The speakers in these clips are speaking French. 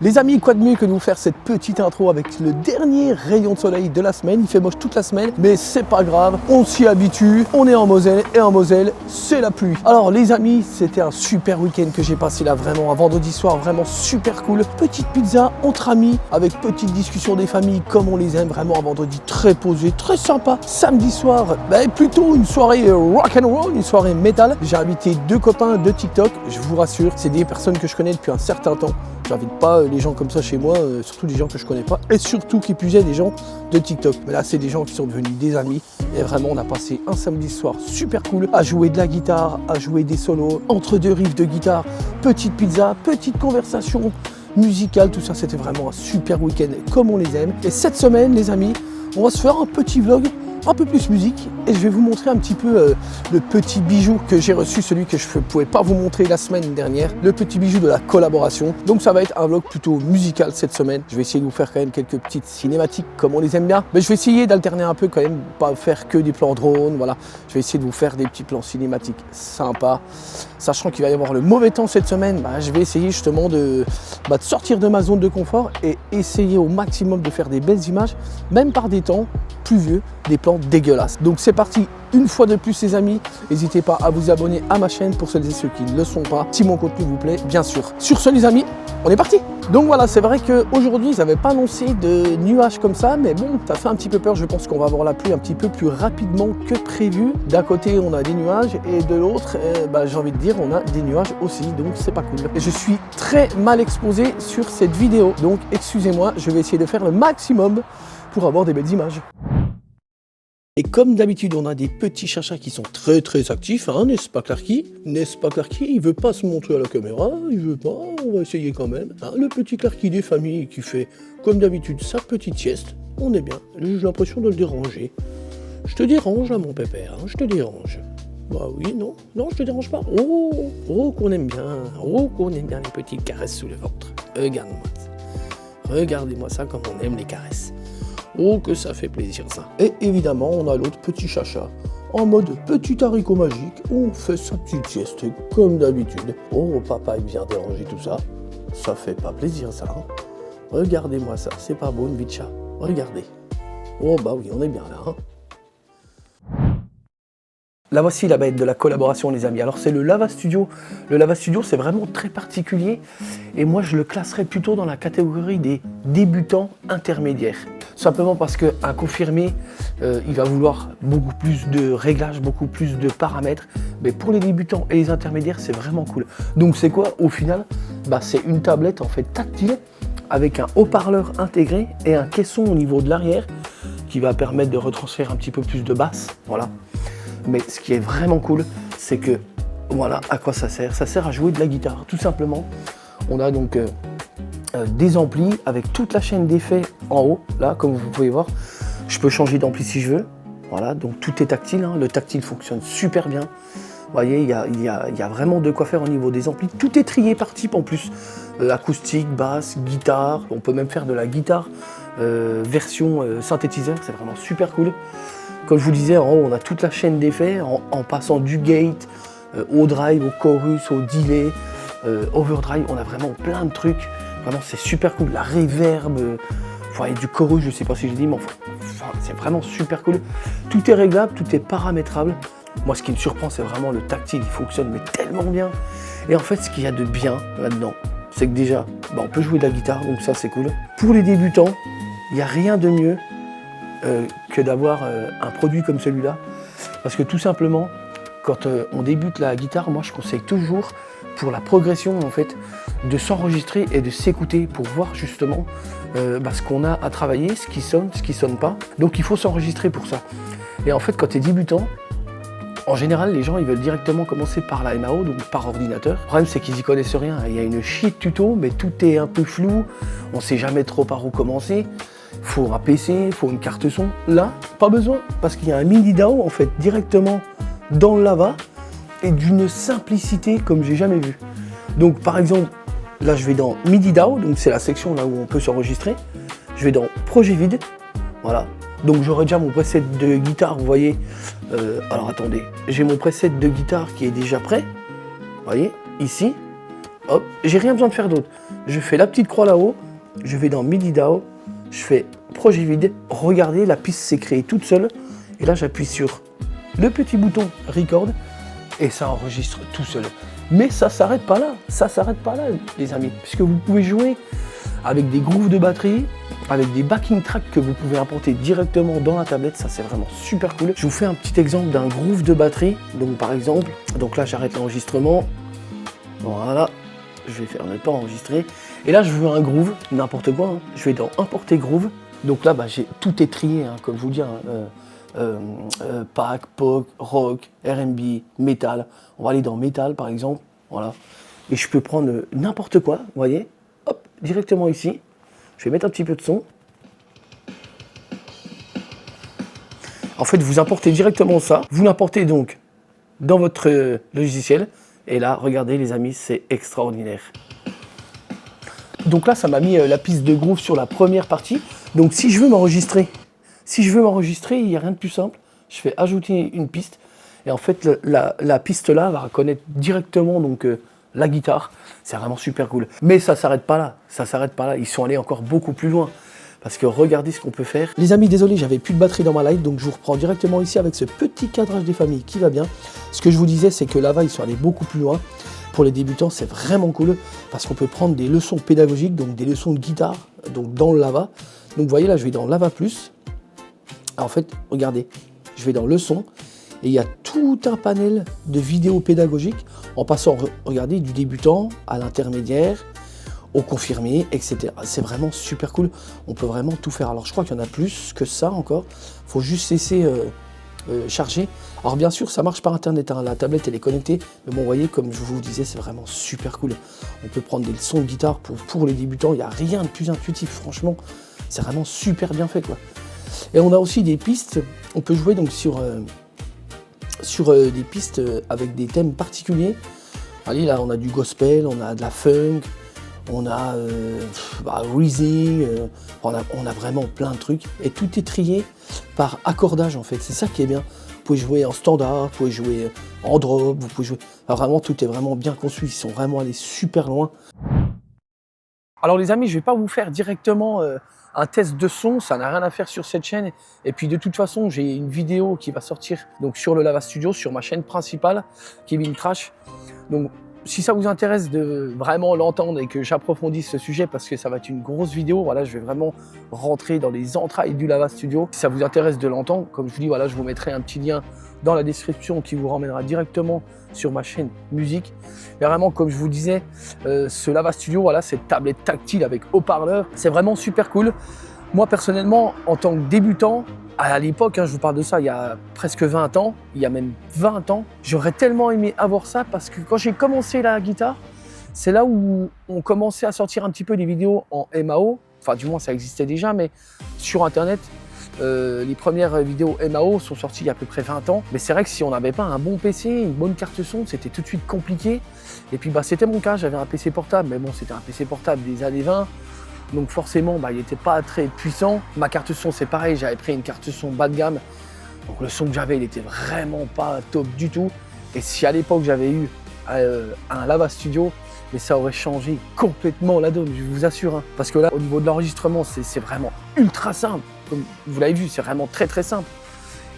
Les amis, quoi de mieux que de vous faire cette petite intro avec le dernier rayon de soleil de la semaine. Il fait moche toute la semaine, mais c'est pas grave, on s'y habitue, on est en Moselle, et en Moselle, c'est la pluie. Alors les amis, c'était un super week-end que j'ai passé là, vraiment, un vendredi soir, vraiment super cool. Petite pizza entre amis, avec petite discussion des familles, comme on les aime, vraiment un vendredi très posé, très sympa. Samedi soir, plutôt une soirée rock and roll, une soirée métal. J'ai invité deux copains de TikTok, je vous rassure, c'est des personnes que je connais depuis un certain temps. J'invite pas les gens comme ça chez moi, surtout des gens que je connais pas, et surtout qui puisaient des gens de TikTok. Mais là, c'est des gens qui sont devenus des amis, et vraiment, on a passé un samedi soir super cool, à jouer de la guitare, à jouer des solos, entre deux riffs de guitare, petite pizza, petite conversation musicale, tout ça, c'était vraiment un super week-end, comme on les aime. Et cette semaine, les amis, on va se faire un petit vlog, un peu plus musique, et je vais vous montrer un petit peu le petit bijou que j'ai reçu, celui que je ne pouvais pas vous montrer la semaine dernière, le petit bijou de la collaboration. Donc ça va être un vlog plutôt musical cette semaine. Je vais essayer de vous faire quand même quelques petites cinématiques comme on les aime bien, mais je vais essayer d'alterner un peu quand même, pas faire que des plans drones, voilà. Je vais essayer de vous faire des petits plans cinématiques sympas, sachant qu'il va y avoir le mauvais temps cette semaine. Je vais essayer justement de sortir de ma zone de confort et essayer au maximum de faire des belles images, même par des temps pluvieux, des plans dégueulasses. Donc c'est parti, une fois de plus les amis, n'hésitez pas à vous abonner à ma chaîne pour celles et ceux qui ne le sont pas, si mon contenu vous plaît, bien sûr. Sur ce les amis, on est parti. Donc voilà, c'est vrai qu'aujourd'hui, ils n'avaient pas annoncé de nuages comme ça, mais bon, ça fait un petit peu peur. Je pense qu'on va avoir la pluie un petit peu plus rapidement que prévu. D'un côté, on a des nuages et de l'autre, j'ai envie de dire, on a des nuages aussi, donc c'est pas cool. Et je suis très mal exposé sur cette vidéo, donc excusez-moi, je vais essayer de faire le maximum pour avoir des belles images. Et comme d'habitude, on a des petits chachas qui sont très actifs, hein, n'est-ce pas Clarky? N'est-ce pas Clarky? Il veut pas se montrer à la caméra, il veut pas, on va essayer quand même. Hein, le petit Clarky des familles qui fait, comme d'habitude, sa petite sieste, on est bien. J'ai l'impression de le déranger. Je te dérange là mon pépère, hein, je te dérange. Bah oui, non, je te dérange pas. Oh qu'on aime bien les petites caresses sous le ventre. Regardez-moi ça comme on aime les caresses. Oh que ça fait plaisir ça. Et évidemment on a l'autre petit chacha en mode petit haricot magique, on fait sa petite sieste comme d'habitude. Oh papa aime bien déranger tout ça, ça fait pas plaisir ça. Hein. Regardez-moi ça, c'est pas beau une vie de chat, regardez. Oh bah oui on est bien là. Hein. Là voici la bête de la collaboration les amis, alors c'est le Lava Studio. Le Lava Studio c'est vraiment très particulier et moi je le classerais plutôt dans la catégorie des débutants intermédiaires. Simplement parce qu'un confirmé, il va vouloir beaucoup plus de réglages, beaucoup plus de paramètres. Mais pour les débutants et les intermédiaires, c'est vraiment cool. Donc c'est quoi au final? C'est une tablette en fait tactile avec un haut-parleur intégré et un caisson au niveau de l'arrière qui va permettre de retranscrire un petit peu plus de basse. Voilà. Mais ce qui est vraiment cool, c'est que, voilà, à quoi ça sert? Ça sert à jouer de la guitare, tout simplement. On a donc des amplis avec toute la chaîne d'effets en haut, là, comme vous pouvez voir. Je peux changer d'ampli si je veux. Voilà, donc tout est tactile, hein. Le tactile fonctionne super bien. Vous voyez, il y a vraiment de quoi faire au niveau des amplis. Tout est trié par type en plus. Acoustique, basse, guitare. On peut même faire de la guitare version synthétiseur. C'est vraiment super cool. Comme je vous disais, en haut, on a toute la chaîne d'effets en passant du gate au drive, au chorus, au delay, overdrive. On a vraiment plein de trucs. Vraiment, c'est super cool. La reverb, du chorus, je sais pas si je dis, mais enfin, c'est vraiment super cool. Tout est réglable, tout est paramétrable. Moi, ce qui me surprend, c'est vraiment le tactile. Il fonctionne mais tellement bien. Et en fait, ce qu'il y a de bien là-dedans, c'est que déjà, on peut jouer de la guitare, donc ça, c'est cool. Pour les débutants, il n'y a rien de mieux que d'avoir un produit comme celui-là. Parce que tout simplement, quand on débute la guitare, moi, je conseille toujours, pour la progression, en fait, de s'enregistrer et de s'écouter pour voir justement ce qu'on a à travailler, ce qui sonne pas. Donc il faut s'enregistrer pour ça. Et en fait, quand tu es débutant, en général, les gens ils veulent directement commencer par la MAO, donc par ordinateur. Le problème, c'est qu'ils y connaissent rien. Il y a une sheet tuto, mais tout est un peu flou. On sait jamais trop par où commencer. Il faut un PC, il faut une carte son. Là, pas besoin, parce qu'il y a un mini DAW en fait directement dans le Lava et d'une simplicité comme j'ai jamais vu. Donc par exemple, là je vais dans MIDI DAW, donc c'est la section là où on peut s'enregistrer. Je vais dans Projet vide, voilà. Donc j'aurai déjà mon preset de guitare, vous voyez. Alors attendez, j'ai mon preset de guitare qui est déjà prêt. Vous voyez, ici. Hop, j'ai rien besoin de faire d'autre. je fais la petite croix là-haut, je vais dans MIDI DAW, je fais projet vide, regardez, la piste s'est créée toute seule, et là j'appuie sur le petit bouton record, et ça enregistre tout seul. Mais ça s'arrête pas là, les amis, puisque vous pouvez jouer avec des grooves de batterie, avec des backing tracks que vous pouvez importer directement dans la tablette, ça c'est vraiment super cool. Je vous fais un petit exemple d'un groove de batterie, donc par exemple, donc là j'arrête l'enregistrement, voilà, je vais faire ne pas enregistrer, et là je veux un groove, n'importe quoi, hein. Je vais dans importer groove, donc là bah, tout est trié, hein, comme je vous dis, pack, pop, rock, R&B, métal. On va aller dans métal par exemple, voilà. Et je peux prendre n'importe quoi, vous voyez, hop, directement ici. Je vais mettre un petit peu de son. En fait, vous importez directement ça. Vous l'importez donc dans votre logiciel. Et là, regardez les amis, c'est extraordinaire. Donc là, ça m'a mis la piste de groove sur la première partie. Donc si je veux m'enregistrer, il n'y a rien de plus simple. Je fais ajouter une piste. Et en fait, la piste là va reconnaître directement donc, la guitare. C'est vraiment super cool. Mais ça s'arrête pas là. Ils sont allés encore beaucoup plus loin. Parce que regardez ce qu'on peut faire. Les amis, désolé, j'avais plus de batterie dans ma live, donc je vous reprends directement ici avec ce petit cadrage des familles qui va bien. Ce que je vous disais, c'est que là-bas, ils sont allés beaucoup plus loin. Pour les débutants, c'est vraiment cool parce qu'on peut prendre des leçons pédagogiques, donc des leçons de guitare, donc dans le Lava. Donc vous voyez là, je vais dans Lava Plus. En fait, regardez, je vais dans Leçons et il y a tout un panel de vidéos pédagogiques en passant, regardez, du débutant à l'intermédiaire, au confirmé, etc. C'est vraiment super cool. On peut vraiment tout faire. Alors je crois qu'il y en a plus que ça encore. Il faut juste laisser charger. Alors bien sûr, ça marche par internet, hein. La tablette elle est connectée, mais bon, vous voyez, comme je vous disais, c'est vraiment super cool. On peut prendre des leçons de guitare pour les débutants. Il n'y a rien de plus intuitif, franchement. C'est vraiment super bien fait, quoi. Et on a aussi des pistes. On peut jouer donc sur des pistes avec des thèmes particuliers. Allez, là, on a du gospel, on a de la funk, on a Weezy, on a vraiment plein de trucs. Et tout est trié par accordage, en fait. C'est ça qui est bien. Vous pouvez jouer en standard, vous pouvez jouer en drop, vous pouvez jouer... Alors vraiment, tout est vraiment bien conçu. Ils sont vraiment allés super loin. Alors les amis, je ne vais pas vous faire directement un test de son, ça n'a rien à faire sur cette chaîne. Et puis de toute façon, j'ai une vidéo qui va sortir donc, sur le Lava Studio, sur ma chaîne principale, Kevin Trash. Donc si ça vous intéresse de vraiment l'entendre et que j'approfondisse ce sujet, parce que ça va être une grosse vidéo, voilà, je vais vraiment rentrer dans les entrailles du Lava Studio. Si ça vous intéresse de l'entendre, comme je vous dis, voilà, je vous mettrai un petit lien dans la description qui vous ramènera directement sur ma chaîne musique. Mais vraiment, comme je vous disais, ce Lava Studio, voilà, cette tablette tactile avec haut-parleur, c'est vraiment super cool. Moi, personnellement, en tant que débutant, à l'époque, hein, je vous parle de ça il y a presque 20 ans, il y a même 20 ans, j'aurais tellement aimé avoir ça parce que quand j'ai commencé la guitare, c'est là où on commençait à sortir un petit peu des vidéos en MAO, enfin du moins ça existait déjà, mais sur internet, les premières vidéos MAO sont sorties il y a à peu près 20 ans, mais c'est vrai que si on n'avait pas un bon PC, une bonne carte son, c'était tout de suite compliqué. Et puis bah, c'était mon cas, j'avais un PC portable, mais bon, c'était un PC portable des années 20, donc forcément bah, il n'était pas très puissant. Ma carte son c'est pareil, j'avais pris une carte son bas de gamme, donc le son que j'avais il était vraiment pas top du tout. Et si à l'époque j'avais eu un Lava Studio, mais ça aurait changé complètement la donne, je vous assure, hein. Parce que là, au niveau de l'enregistrement, c'est vraiment ultra simple. Comme vous l'avez vu, c'est vraiment très très simple.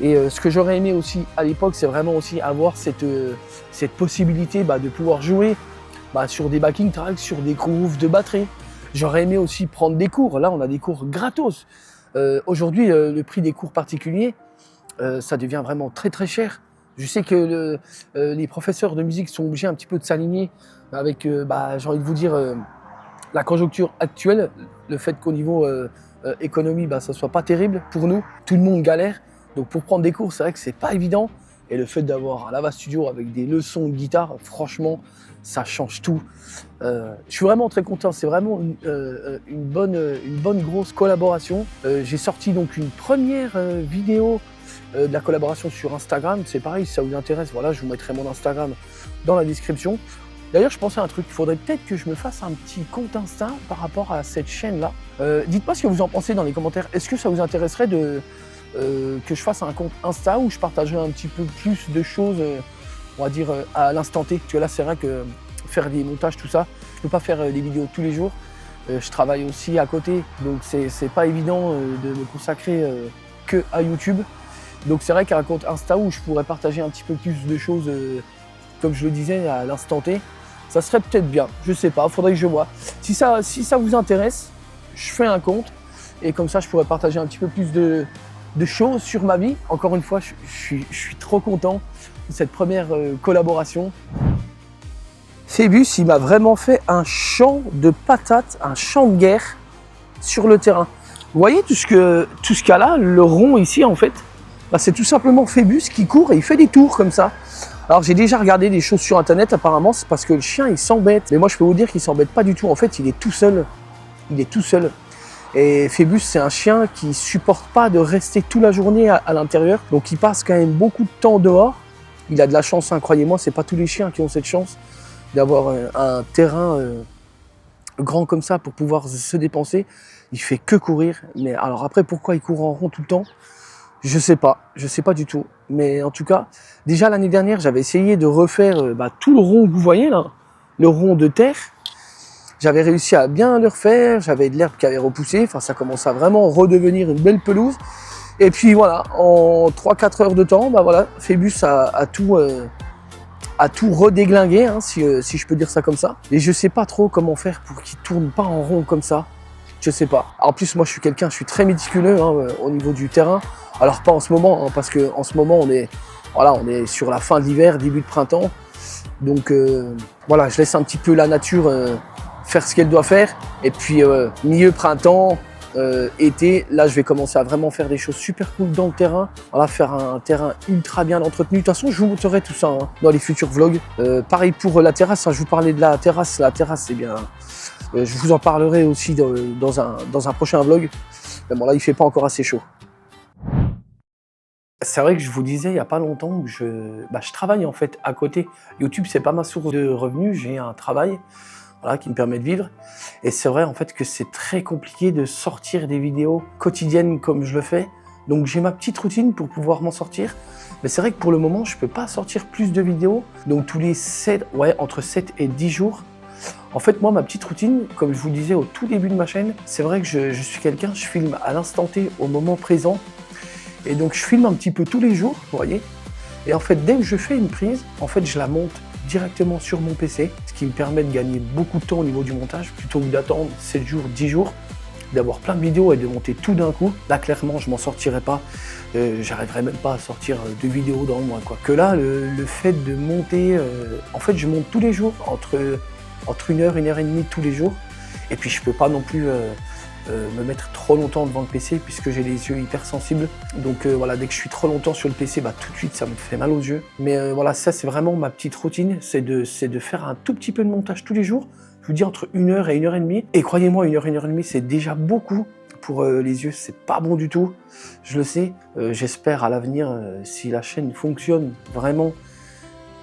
Et ce que j'aurais aimé aussi à l'époque, c'est vraiment aussi avoir cette possibilité de pouvoir jouer sur des backing tracks, sur des grooves de batterie. J'aurais aimé aussi prendre des cours. Là, on a des cours gratos. Aujourd'hui, le prix des cours particuliers, ça devient vraiment très très cher. Je sais que les professeurs de musique sont obligés un petit peu de s'aligner avec, j'ai envie de vous dire, la conjoncture actuelle, le fait qu'au niveau économie, ça soit pas terrible pour nous. Tout le monde galère. Donc pour prendre des cours, c'est vrai que c'est pas évident. Et le fait d'avoir un Lava Studio avec des leçons de guitare, franchement, ça change tout. Je suis vraiment très content. C'est vraiment une bonne grosse collaboration. J'ai sorti donc une première vidéo de la collaboration sur Instagram. C'est pareil, si ça vous intéresse, voilà, je vous mettrai mon Instagram dans la description. D'ailleurs, je pensais à un truc, il faudrait peut-être que je me fasse un petit compte Insta par rapport à cette chaîne-là. Dites-moi ce que vous en pensez dans les commentaires. Est-ce que ça vous intéresserait que je fasse un compte Insta où je partagerai un petit peu plus de choses, on va dire, à l'instant T? Parce que là, c'est vrai que faire des montages, tout ça, peux pas faire des vidéos tous les jours. Je travaille aussi à côté, donc c'est pas évident de me consacrer que à YouTube. Donc c'est vrai qu'à un compte Insta où je pourrais partager un petit peu plus de choses, comme je le disais à l'instant T, ça serait peut-être bien, je sais pas, faudrait que je vois. Si ça vous intéresse, je fais un compte et comme ça je pourrais partager un petit peu plus de choses sur ma vie. Encore une fois, je suis trop content de cette première collaboration. Phébus, il m'a vraiment fait un champ de patates, un champ de guerre sur le terrain. Vous voyez tout ce qu'il y a là, le rond ici en fait, bah, c'est tout simplement Phébus qui court et il fait des tours comme ça. Alors j'ai déjà regardé des choses sur internet, apparemment c'est parce que le chien il s'embête. Mais moi je peux vous dire qu'il s'embête pas du tout, en fait il est tout seul. Il est tout seul. Et Phébus c'est un chien qui supporte pas de rester toute la journée à l'intérieur. Donc il passe quand même beaucoup de temps dehors. Il a de la chance, hein, croyez-moi, c'est pas tous les chiens qui ont cette chance d'avoir un terrain grand comme ça pour pouvoir se dépenser. Il fait que courir. Mais alors après pourquoi il court en rond tout le temps? Je sais pas du tout. Mais en tout cas, déjà l'année dernière, j'avais essayé de refaire tout le rond que vous voyez là, le rond de terre. J'avais réussi à bien le refaire, j'avais de l'herbe qui avait repoussé, enfin ça commence à vraiment redevenir une belle pelouse. Et puis voilà, en 3-4 heures de temps, voilà, Phébus a tout redéglingué, hein, si je peux dire ça comme ça. Et je sais pas trop comment faire pour qu'il tourne pas en rond comme ça. Je sais pas. En plus, moi je suis très méticuleux au niveau du terrain. Alors pas en ce moment, hein, parce qu'en ce moment on est sur la fin de l'hiver, début de printemps. Donc voilà, je laisse un petit peu la nature faire ce qu'elle doit faire. Et puis milieu printemps, été, là je vais commencer à vraiment faire des choses super cool dans le terrain. Voilà, faire un terrain ultra bien entretenu. De toute façon, je vous montrerai tout ça dans les futurs vlogs. Pareil pour la terrasse, je vous parlais de la terrasse. La terrasse, c'est bien. Je vous en parlerai aussi dans un prochain vlog. Mais bon, là, il fait pas encore assez chaud. C'est vrai que je vous disais il n'y a pas longtemps que je travaille en fait à côté. YouTube, c'est pas ma source de revenus. J'ai un travail qui me permet de vivre. Et c'est vrai en fait que c'est très compliqué de sortir des vidéos quotidiennes comme je le fais. Donc j'ai ma petite routine pour pouvoir m'en sortir. Mais c'est vrai que pour le moment, je peux pas sortir plus de vidéos. Donc tous les entre 7 et 10 jours. En fait, moi, ma petite routine, comme je vous le disais au tout début de ma chaîne, c'est vrai que je suis quelqu'un, je filme à l'instant T, au moment présent. Et donc, je filme un petit peu tous les jours, vous voyez. Et en fait, dès que je fais une prise, en fait, je la monte directement sur mon PC, ce qui me permet de gagner beaucoup de temps au niveau du montage, plutôt que d'attendre 7 jours, 10 jours, d'avoir plein de vidéos et de monter tout d'un coup. Là, clairement, je m'en sortirais pas. J'arriverais même pas à sortir 2 vidéos dans le mois, quoi. Que là, le fait de monter... en fait, je monte tous les jours, entre 1 heure, 1 heure et demie tous les jours. Et puis, je peux pas non plus... me mettre trop longtemps devant le PC puisque j'ai les yeux hypersensibles. Donc voilà, dès que je suis trop longtemps sur le PC, tout de suite ça me fait mal aux yeux. Mais voilà, ça c'est vraiment ma petite routine, c'est de faire un tout petit peu de montage tous les jours. Je vous dis entre 1 heure et 1 heure et demie. Et croyez-moi, 1 heure et 1 heure et demie, c'est déjà beaucoup. Pour les yeux, c'est pas bon du tout. Je le sais. J'espère à l'avenir, si la chaîne fonctionne vraiment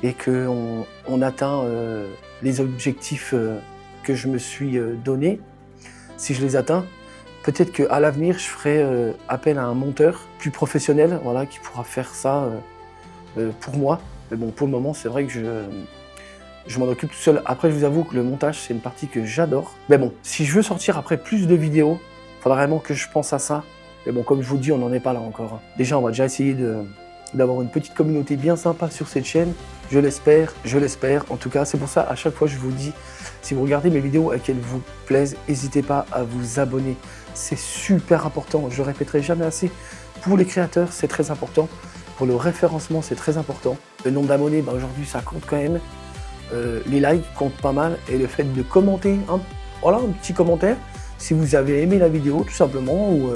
et qu'on atteint les objectifs que je me suis donné, si je les atteins, peut-être qu'à l'avenir, je ferai appel à un monteur plus professionnel, voilà, qui pourra faire ça pour moi. Mais bon, pour le moment, c'est vrai que je m'en occupe tout seul. Après, je vous avoue que le montage, c'est une partie que j'adore. Mais bon, si je veux sortir après plus de vidéos, il faudra vraiment que je pense à ça. Mais bon, comme je vous dis, on n'en est pas là encore. Déjà, on va déjà essayer d'avoir une petite communauté bien sympa sur cette chaîne. Je l'espère. En tout cas, c'est pour ça, à chaque fois, je vous dis, si vous regardez mes vidéos et qu'elles vous plaisent, n'hésitez pas à vous abonner. C'est super important, je le répéterai jamais assez. Pour les créateurs, c'est très important. Pour le référencement, c'est très important. Le nombre d'abonnés, aujourd'hui, ça compte quand même. Les likes comptent pas mal. Et le fait de commenter, un petit commentaire, si vous avez aimé la vidéo, tout simplement, ou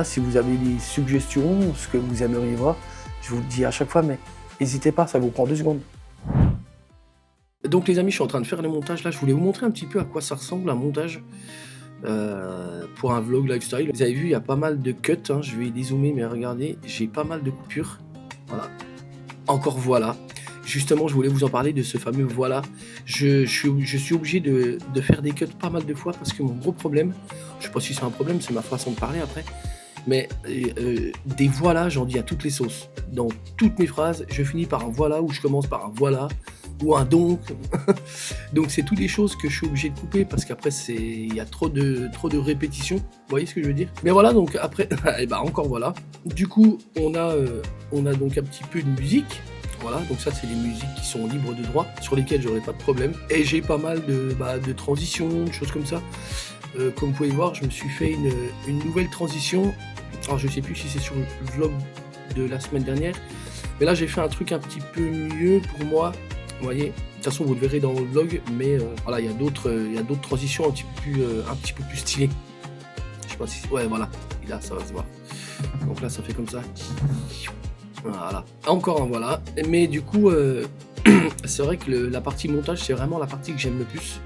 si vous avez des suggestions, ce que vous aimeriez voir, je vous le dis à chaque fois, mais n'hésitez pas, ça vous prend 2 secondes. Donc les amis, je suis en train de faire le montage là, je voulais vous montrer un petit peu à quoi ça ressemble un montage pour un vlog lifestyle. Vous avez vu, il y a pas mal de cuts, je vais dézoomer, mais regardez, j'ai pas mal de coupures. Voilà. Encore voilà. Justement, je voulais vous en parler de ce fameux voilà. Je suis obligé de faire des cuts pas mal de fois parce que mon gros problème, je sais pas si c'est un problème, c'est ma façon de parler après, mais des voilà, j'en dis à toutes les sauces. Dans toutes mes phrases, je finis par un voilà ou je commence par un voilà. ou un donc. Donc c'est toutes des choses que je suis obligé de couper parce qu'après il y a trop de répétitions. Vous voyez ce que je veux dire? Mais voilà, donc après, et bah encore voilà. Du coup, on a donc un petit peu de musique. Voilà, donc ça c'est des musiques qui sont libres de droit, sur lesquelles j'aurai pas de problème. Et j'ai pas mal de transitions, de choses comme ça. Comme vous pouvez voir, je me suis fait une nouvelle transition. Alors je sais plus si c'est sur le vlog de la semaine dernière, mais là j'ai fait un truc un petit peu mieux pour moi. Vous voyez, de toute façon vous le verrez dans le vlog, mais voilà, il y a d'autres transitions un petit peu plus stylées. Je sais pas si... Ouais, voilà, et là ça va se voir. Donc là ça fait comme ça. Voilà, encore un voilà. Mais du coup, c'est vrai que la partie montage, c'est vraiment la partie que j'aime le plus.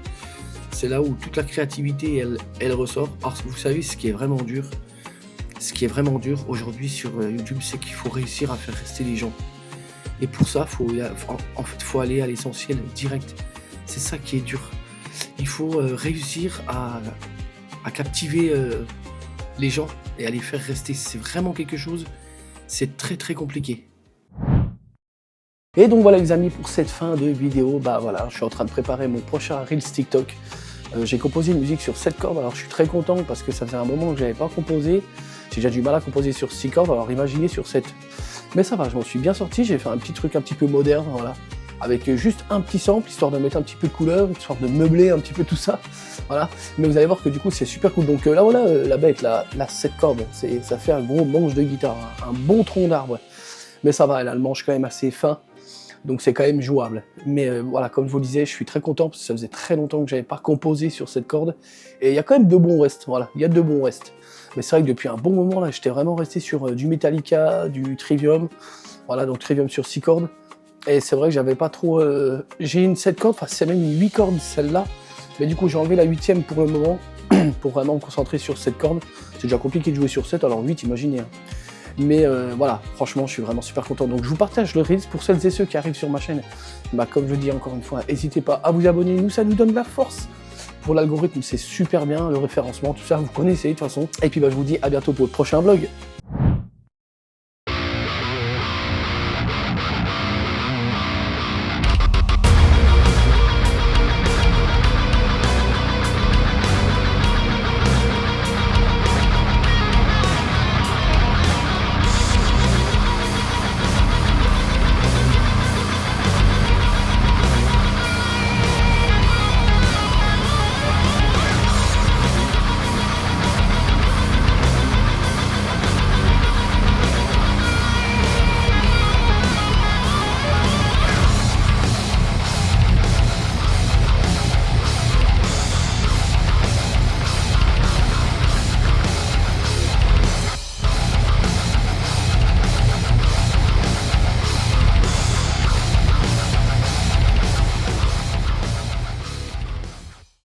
C'est là où toute la créativité, elle ressort. Alors vous savez, ce qui est vraiment dur aujourd'hui sur YouTube, c'est qu'il faut réussir à faire rester les gens. Et pour ça, faut aller à l'essentiel direct. C'est ça qui est dur. Il faut réussir à captiver les gens et à les faire rester. C'est vraiment quelque chose, c'est très très compliqué. Et donc voilà les amis, pour cette fin de vidéo, bah voilà, je suis en train de préparer mon prochain Reels TikTok. J'ai composé une musique sur 7 cordes, alors je suis très content parce que ça faisait un moment que j'avais pas composé. J'ai déjà du mal à composer sur 6 cordes, alors imaginez sur 7. Mais ça va, je m'en suis bien sorti, j'ai fait un petit truc un petit peu moderne, voilà. Avec juste un petit sample, histoire de mettre un petit peu de couleur, histoire de meubler un petit peu tout ça. Voilà. Mais vous allez voir que du coup c'est super cool. Donc là voilà, la bête, la 7 cordes, ça fait un gros manche de guitare, un bon tronc d'arbre. Mais ça va, elle a le manche quand même assez fin. Donc c'est quand même jouable. Mais voilà, comme je vous le disais, je suis très content parce que ça faisait très longtemps que j'avais pas composé sur cette corde. Et il y a quand même de bons restes, voilà, il y a de bons restes. Mais c'est vrai que depuis un bon moment là, j'étais vraiment resté sur du Metallica, du Trivium. Voilà, donc Trivium sur 6 cordes. Et c'est vrai que j'avais pas trop... J'ai une 7 cordes, enfin c'est même une 8 cordes celle-là. Mais du coup j'ai enlevé la 8e pour le moment, pour vraiment me concentrer sur cette corde. C'est déjà compliqué de jouer sur 7, alors 8, imaginez. Hein. Mais voilà, franchement, je suis vraiment super content. Donc je vous partage le Reels pour celles et ceux qui arrivent sur ma chaîne. Bah, comme je dis encore une fois, n'hésitez pas à vous abonner, nous ça nous donne de la force. Pour l'algorithme, c'est super bien, le référencement, tout ça, vous connaissez de toute façon. Et puis bah, je vous dis à bientôt pour le prochain vlog.